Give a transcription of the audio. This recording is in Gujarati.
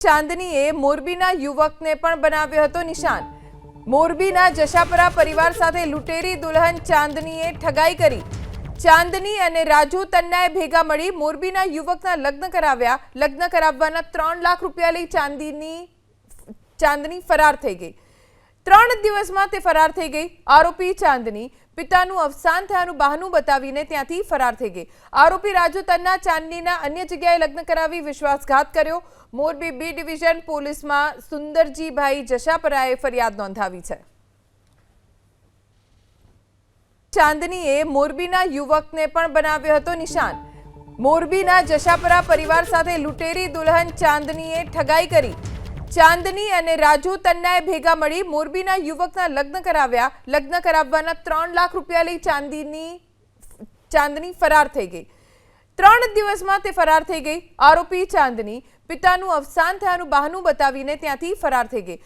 ચાંદનીએ મોરબીના યુવકને પણ બનાવ્યો હતો નિશાન। મોરબીના જશાપરા પરિવાર સાથે લૂંટેરી દુલ્હન ચાંદનીએ ઠગાઈ કરી। ચાંદની અને રાજુ તન્નાએ ભેગા મળી મોરબીના યુવકના લગ્ન કરાવ્યા। લગ્ન કરાવવાના 3 લાખ રૂપિયા લઈ ચાંદની ફરાર થઈ ગઈ। 3 દિવસમાં તે ફરાર થઈ ગઈ। આરોપી ચાંદની પિતાનું અવસાન થયાનું બહાનું બતાવીને ત્યાંથી ફરાર થઈ ગઈ। આરોપી રાજુ તન્ના ચાંદનીના અન્ય જગ્યાએ લગ્ન કરાવી વિશ્વાસઘાત કર્યો। મોરબી બી ડિવિઝન પોલીસમાં સુંદરજીભાઈ જશાપરાએ ફરિયાદ નોંધાવી છે। ચાંદનીએ મોરબીના યુવકને પણ બનાવ્યો હતો નિશાન। મોરબીના જશાપરા પરિવાર સાથે લૂંટેરી દુલ્હન ચાંદનીએ ઠગાઈ કરી। ચાંદની અને રાજુ તન્નાએ ભેગા મળી મોરબીના યુવકના લગ્ન કરાવ્યા। લગ્ન કરાવવાના 3 લાખ રૂપિયા લઈ ચાંદની ફરાર થઈ ગઈ। 3 દિવસમાં તે ફરાર થઈ ગઈ। આરોપી ચાંદની પિતાનું અવસાન થયાનું બહાનું બતાવીને ત્યાંથી ફરાર થઈ ગઈ।